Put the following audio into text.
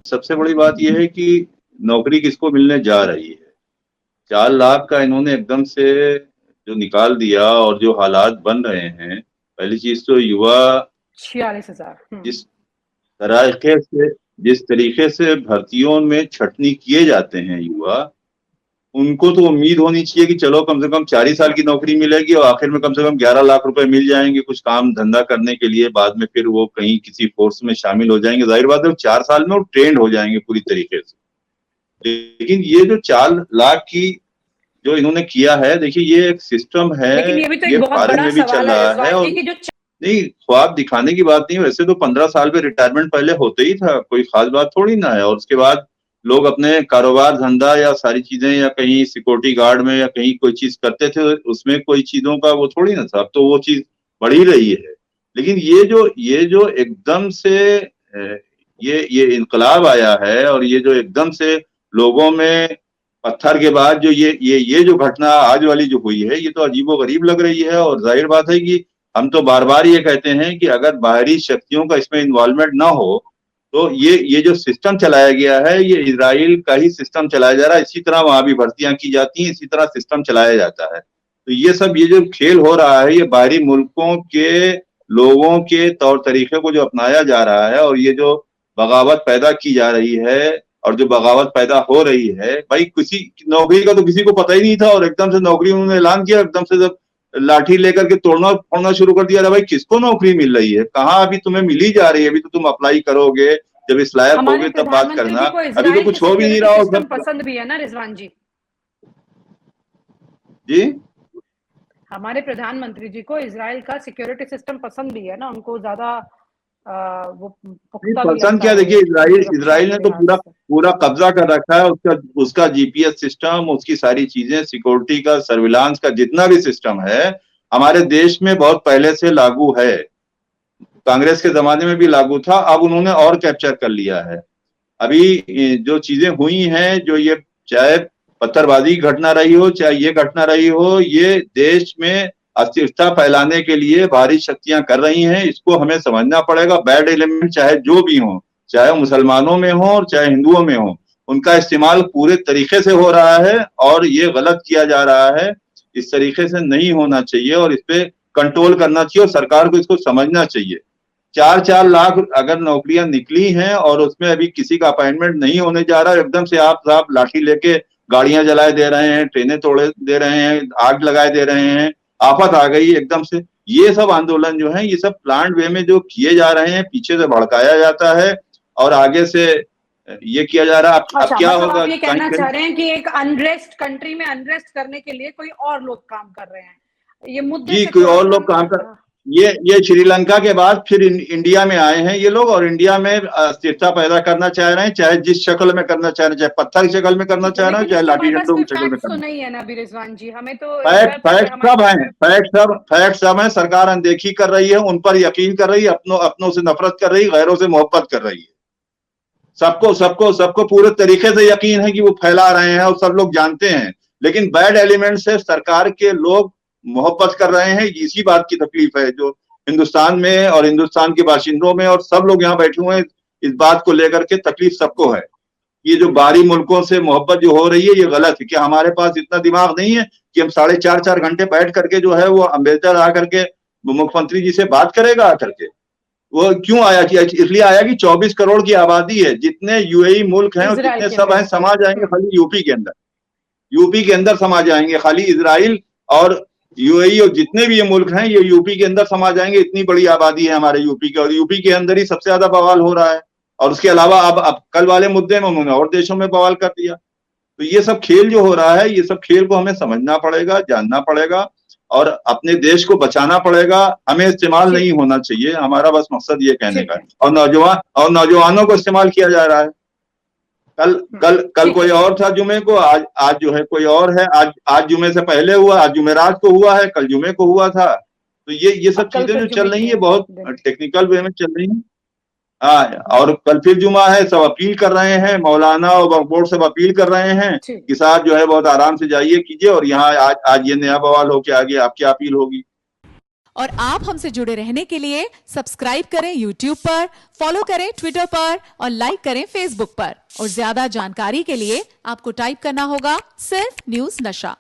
सबसे बड़ी बात यह है कि नौकरी किसको मिलने जा रही है। 4 लाख का इन्होंने एकदम से जो निकाल दिया और जो हालात बन रहे हैं, पहली चीज तो युवा 46,000 जिस तरीके से जिस तरीके से भर्तियों में छटनी किए जाते हैं युवा, उनको तो उम्मीद होनी चाहिए कि चलो कम से कम 4 ही साल की नौकरी मिलेगी और आखिर में कम से कम 11 लाख रुपए मिल जाएंगे कुछ काम धंधा करने के लिए। बाद में फिर वो कहीं किसी फोर्स में शामिल हो जाएंगे, जाहिर बात है 4 साल में वो ट्रेंड हो जाएंगे पूरी तरीके से। लेकिन ये जो 4 लाख की जो इन्होंने किया है, देखिए ये एक सिस्टम है, लेकिन ये भी तो ये एक बहुत फॉरेन बड़ा में भी चल सवाल है रहा है। रिजवान और जी की जो नहीं, ख्वाब दिखाने की बात नहीं, वैसे तो 15 साल पे रिटायरमेंट पहले होते ही था, कोई खास बात थोड़ी ना है। और उसके बाद लोग अपने कारोबार धंधा या सारी चीजें या कहीं सिक्योरिटी गार्ड में या कहीं कोई चीज करते थे, उसमें कोई चीजों का वो थोड़ी ना था। अब तो वो चीज बढ़ ही रही है। लेकिन ये जो एकदम से ये इनकलाब आया है और ये जो एकदम से लोगों में पत्थर के बाद जो ये जो घटना आज वाली जो हुई है, ये तो अजीबोगरीब लग रही है। और जाहिर बात है कि हम तो बार बार ये कहते हैं कि अगर बाहरी शक्तियों का इसमें इन्वॉल्वमेंट ना हो तो ये जो सिस्टम चलाया गया है, ये इजराइल का ही सिस्टम चलाया जा रहा है। इसी तरह वहां भी भर्तियां की जाती हैं, इसी तरह सिस्टम चलाया जाता है। तो ये जो खेल हो रहा है, ये बाहरी मुल्कों के लोगों के तौर तरीके को जो अपनाया जा रहा है और ये जो बगावत पैदा की जा रही है और जो बगावत पैदा हो रही है, भाई किसी नौकरी का तो किसी को पता ही नहीं था और एकदम से नौकरी उन्होंने ऐलान किया, एकदम से जब लाठी लेकर के तोड़ना फोड़ना शुरू कर दिया था। भाई किसको नौकरी मिल रही है, कहाँ अभी तुम्हें मिली जा रही है, अभी तो तुम अप्लाई करोगे, जब इस लायक हमारे होगे तब बात प्रधानमंत्री करना। जी को अभी तो इजराइल की कुछ हो भी नहीं सिक्योरिटी रहा हो सिस्टम सब। पसंद भी है ना रिजवान जी। जी हमारे प्रधानमंत्री जी को इजराइल का सिक्योरिटी सिस्टम पसंद भी है ना, उनको ज्यादा वो नहीं, पुख्ता भी पसंद लगता क्या, है देखिए इजराइल सुरक्षा इजराइल के ने तो लिहाज पूरा से। पूरा कब्जा कर रखा है। उसका उसका जीपीएस सिस्टम, उसकी सारी चीजें, सिक्योरिटी का, सर्विलांस का जितना भी सिस्टम है हमारे देश में बहुत पहले से लागू है। कांग्रेस के जमाने में भी लागू था, अब उन्होंने और कैप्चर कर लिया है। अभी जो चीजें हुई हैं, जो ये चाहे पत्थरबाजी की घटना रही हो, चाहे ये घटना रही हो, ये देश में अस्थिरता फैलाने के लिए बाहरी शक्तियां कर रही हैं। इसको हमें समझना पड़ेगा। बैड एलिमेंट चाहे जो भी हो, चाहे मुसलमानों में हो और चाहे हिंदुओं में हो, उनका इस्तेमाल पूरे तरीके से हो रहा है और ये गलत किया जा रहा है। इस तरीके से नहीं होना चाहिए और इस पे कंट्रोल करना चाहिए और सरकार को इसको समझना चाहिए। 4-4 लाख अगर नौकरियां निकली हैं और उसमें अभी किसी का अपॉइंटमेंट नहीं होने जा रहा, एकदम से आप लाठी लेके गाड़ियां जलाए दे रहे हैं, ट्रेनें तोड़े दे रहे हैं, आग लगाए दे रहे हैं, आफत आ गई एकदम से। ये सब आंदोलन जो है, ये सब प्लान्ड वे में जो किए जा रहे हैं, पीछे से भड़काया जाता है और आगे से ये किया जा रहा है। अब अच्छा, क्या मतलब होगा, आप ये कहीं कहना चाह कहीं रहे हैं कि एक अनरेस्ट कंट्री में अनरेस्ट करने के लिए कोई और लोग काम कर रहे हैं, ये मुद्दे जी से कोई थोड़ा और लोग काम कर, ये श्रीलंका के बाद फिर इंडिया में आए हैं ये लोग और इंडिया में अस्थिरता पैदा करना चाह रहे हैं, चाहे जिस शक्ल में करना चाह रहे हैं, चाहे पत्थर की शक्ल में करना चाह रहे हैं, लेकिन चाहे इसके लाठी हमारे पास डंडों कोई की शक्ल में फैक्ट्स तो करना। नहीं है ना अभी रिजवान जी, हमें तो फैक्ट इस बात पे फैक्ट सब है, फैक्ट सब है। सरकार अनदेखी कर रही है, उन पर यकीन कर रही है, अपनों से नफरत कर रही है, गैरों से मोहब्बत कर रही है। सबको सबको सबको पूरे तरीके से यकीन है कि वो फैला रहे हैं और सब लोग जानते हैं। लेकिन बैड एलिमेंट से सरकार के लोग मोहब्बत कर रहे हैं, इसी बात की तकलीफ है जो हिंदुस्तान में और हिंदुस्तान के बाशिंदों में और सब लोग यहाँ बैठे हुए हैं। इस बात को लेकर के तकलीफ सबको है। ये जो बाहरी मुल्कों से मोहब्बत जो हो रही है, ये गलत है। क्या हमारे पास इतना दिमाग नहीं है कि हम 4.5-4 घंटे बैठ करके जो है वो अम्बेडकर आकर के मुख्यमंत्री जी से बात करेगा आकर के? वो क्यों आया कि इसलिए आया कि 24 करोड़ की आबादी है, जितने यूएई मुल्क हैं और इजराइल जितने के सब हैं अंदर। समा जाएंगे खाली यूपी के अंदर। यूपी के अंदर समा जाएंगे खाली इजराइल और यूएई और जितने भी ये मुल्क हैं, ये यूपी के अंदर समा जाएंगे। इतनी बड़ी आबादी है हमारे यूपी के और यूपी के अंदर ही सबसे ज्यादा बवाल हो रहा है। और उसके अलावा अब कल वाले मुद्दे में उन्होंने और देशों में बवाल कर दिया। तो ये सब खेल जो हो रहा है, ये सब खेल को हमें समझना पड़ेगा, जानना पड़ेगा और अपने देश को बचाना पड़ेगा। हमें इस्तेमाल नहीं होना चाहिए, हमारा बस मकसद ये कहने का है। और नौजवानों को इस्तेमाल किया जा रहा है। कल कोई और था जुमे को, आज जो है कोई और है। आज जुमे से पहले हुआ, आज जुमेरात को हुआ है, कल जुमे को हुआ था। तो ये सब चीजें जो चल रही है बहुत टेक्निकल वे में चल रही है। हाँ, और कल फिर जुमा है, सब अपील कर रहे हैं, मौलाना और वक्फ बोर्ड सब अपील कर रहे हैं कि साहब जो है बहुत आराम से जाइए कीजिए। और यहाँ आज ये नया बवाल हो के आगे आप क्या अपील होगी। और आप हमसे जुड़े रहने के लिए सब्सक्राइब करें YouTube पर, फॉलो करें ट्विटर पर और लाइक करें Facebook पर। और ज्यादा जानकारी के लिए आपको टाइप करना होगा सिर्फ न्यूज नशा।